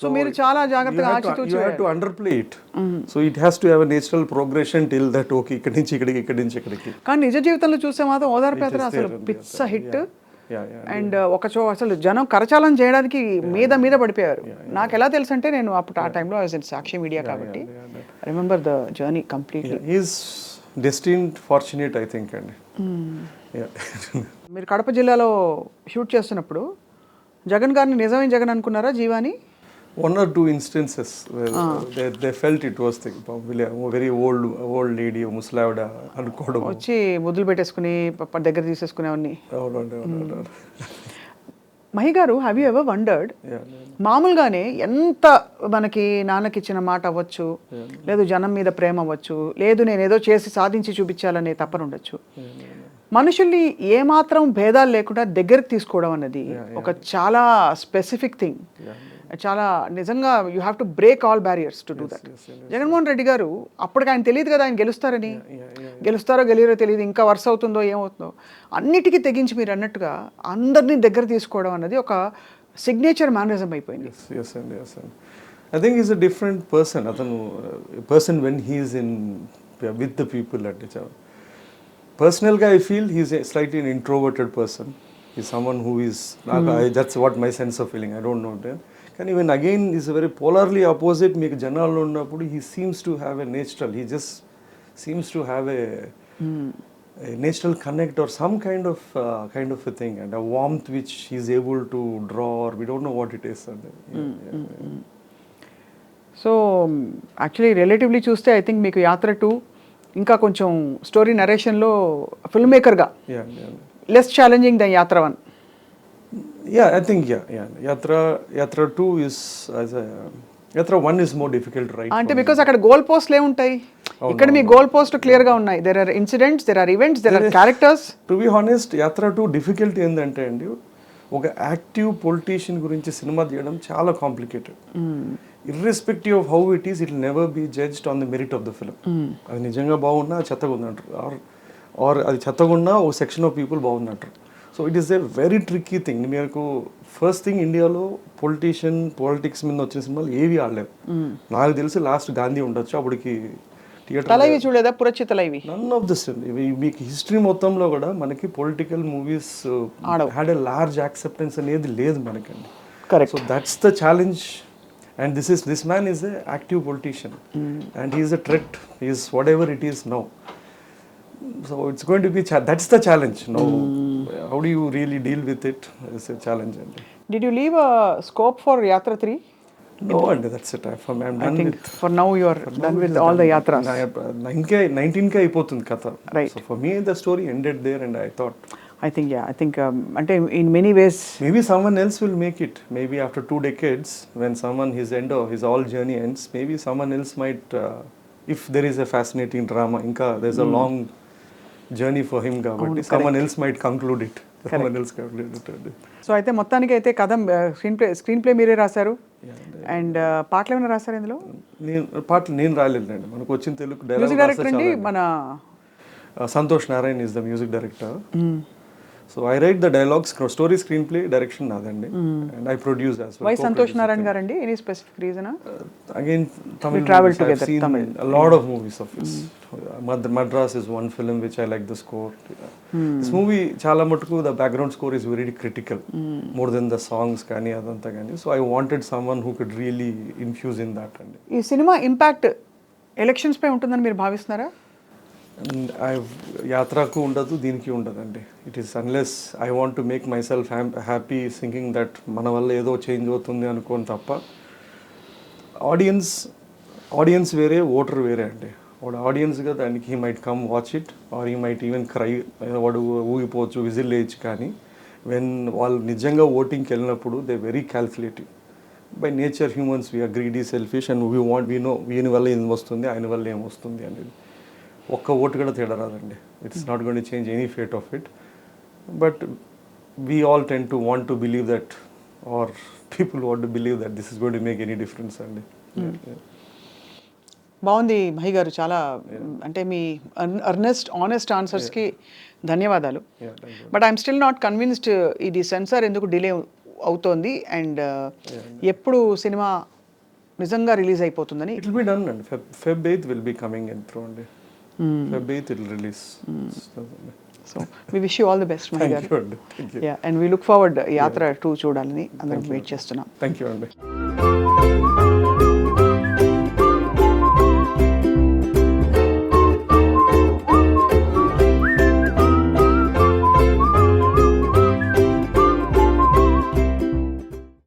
సో మీరు చాలా జాగ్రత్తగా you have to underplay it. So it has to have a natural progression till that okay ఇక్కడి నుంచి ఇక్కడికి. కానీ నిజ జీవితంలో చూస్తే మాత్రం ఓదార్పు యాత్ర అసలు పిచ్చ హిట్. అండ్ అసలు జనం కరచాలం చేయడానికి మీద పడిపోయారు. నాకు ఎలా తెలుసు అంటే నేను అప్పుడు ఆ టైంలో సాక్షి మీడియా కాబట్టి remember the journey completely. Is destined fortunate I think అండి. మీరు కడప జిల్లాలో షూట్ చేస్తున్నప్పుడు జగన్ గారిని నిజమైన జగన్ అనుకున్నారా జీవాని? One or two instances where they felt it was the very old lady, ముసలావిడ అనుకోవడం, వచ్చి ముద్దులు పెట్టేసుకుని దగ్గర తీసేసుకునేవన్నీ. మహి గారు, హ్యావ్ యూ ఎవర్ వండర్డ్ మామూలుగానే ఎంత మనకి నాన్నకి ఇచ్చిన మాట అవ్వచ్చు, లేదు జనం మీద ప్రేమ అవ్వచ్చు, లేదు నేను ఏదో చేసి సాధించి చూపించాలనే తపన ఉండొచ్చు, మనుషుల్ని ఏమాత్రం భేదాలు లేకుండా దగ్గరికి తీసుకోవడం అన్నది ఒక చాలా స్పెసిఫిక్ థింగ్. చాలా నిజంగా you have to break all barriers to do that. Jaganmohan Reddy గారు అప్పటికి ఆయన తెలియదు కదా ఆయన గెలుస్తారని. గెలుస్తారో గెలియరో తెలియదు, ఇంకా వరుస అవుతుందో ఏమవుతుందో, అన్నిటికీ తెగించి మీరు అన్నట్టుగా అందరినీ దగ్గర తీసుకోవడం అన్నది ఒక సిగ్నేచర్ మేనరిజం అయిపోయింది. I think is a different person. అతను person when he's in with the people అంటే పర్సనల్గా I feel he's slightly an introverted person. He's someone who is that's what my sense of feeling. I don't know that. కానీ even again is very polarly opposite. మీకు జనాల్లో ఉన్నప్పుడు he seems to have a natural, he just seems to have a natural connect or some kind of a thing and a warmth which he's able to draw or we don't know what it is. So actually relatively చూస్తే I think మీకు యాత్ర 2 ఇంకా కొంచెం story నరేషన్లో film మేకర్గా less challenging than Yatra 1. I think Yatra 2 is Yatra 1 is more difficult, right? అంటే because అక్కడ goal పోస్ట్లు ఏముంటాయి, ఇక్కడ మీ గోల్ పోస్ట్ క్లియర్ గా ఉన్నాయి. There are incidents, there are events, there are characters. To be honest Yatra 2 difficulty ఏంటంటే అండి, ఒక యాక్టివ్ పొలిటీషియన్ గురించి సినిమా తీయడం చాలా complicated. Irrespective of how it is, it will never be judged on the merit of the film. అది నిజంగా బాగున్నా చెత్తగా ఉందంటారు, ఆర్ అది చెత్తగా ఉన్నా ఒక సెక్షన్ ఆఫ్ పీపుల్ బాగుందంటారు. So it is a very tricky thing. మీకు ఫస్ట్ థింగ్, ఇండియాలో పాలిటిక్స్ మీద వచ్చిన సినిమాలు ఏవి ఆడలేవు. నాకు తెలిసి లాస్ట్ గాంధీ ఉండొచ్చు, అప్పటికి థియేటర్ చూడలేదా Puratchi Thalaivi? None of this. మీకు హిస్టరీ మొత్తంలో కూడా మనకి political movies had a large acceptance అనేది లేదు మనకండి. Correct. So that's the challenge. And this man is a active politician and he is a threat, he is whatever it is now. So it's going to be that's the challenge. How do you really deal with it? It's a challenge. Did you leave a scope for Yatra 3? No, and that's it. I'm done. I think for now you are done with all the yatras. 19k అయిపోతుంది కథ. Right. So for me the story ended there, and I thought I think అంటే in many ways maybe someone else will make it. Maybe after 2 decades, when someone his all journey ends, maybe someone else might if there is a fascinating drama, inka there's a long journey for him కాబట్టి someone else might conclude it. So అయితే మొత్తానికి అయితే కథ screen play మీరే రాశారు. And పాటలు ఏమైనా రాశారు ఇందులో? పాటలు నేను రాయలేదండి, మనకు వచ్చిన తెలుగు మ్యూజిక్ డైరెక్టర్ అండి మన Santhosh Narayan is the music director. So I write the dialogues, story, screenplay, direction నాదండి. And I produce as well. Why Santhosh Narayan గారండి? Any specific reason? Again Tamil travel together, Tamil. A lot of movies of his. Madras is one film which I like the score. This movie చాలా మటుకు the background score is very critical, more than the songs కానీ అదంతా కానీ. So I wanted someone who could really infuse in that. అండి ఈ cinema impact elections పై ఉంటుందని మీరు భావిస్తున్నారా? యాత్రకు ఉండదు, దీనికి ఉండదండి. It is unless I want to make my self happy thinking that మన వల్ల ఏదో చేంజ్ అవుతుంది అనుకోని తప్ప. ఆడియన్స్ వేరే, ఓటర్ వేరే అండి. వాడు ఆడియన్స్గా దానికి he might come watch it or he might even cry, వాడు ఊగిపోవచ్చు, విజిల్ వేయచ్చు. కానీ వెన్ వాళ్ళు నిజంగా ఓటింగ్కి వెళ్ళినప్పుడు they very calculative. By nature humans we are greedy selfish and we know వీని వల్ల ఏం వస్తుంది ఆయన వల్ల ఏం వస్తుంది అనేది. ఒక్క ఓటు కూడా తేడా రాదండి. It's not going to change any fate of it. But we all tend to want to believe that or people want to believe that this is going to make any difference అండి. బాగుంది మహి గారు, చాలా అంటే మీ Ernest honest ఆన్సర్స్కి ధన్యవాదాలు. But I'm still not convinced ఇది censor ఎందుకు delay అవుతోంది and ఎప్పుడు సినిమా నిజంగా రిలీజ్ అయిపోతుందని. It will be done and Feb 8th will be coming in through and Feb 8th it will release. So we wish you all the best Mahi Thank garu. you. Thank you. Yeah, and we look forward Yatra 2 చూడాలని అందరం wait చేస్తున్నాం. Thank you.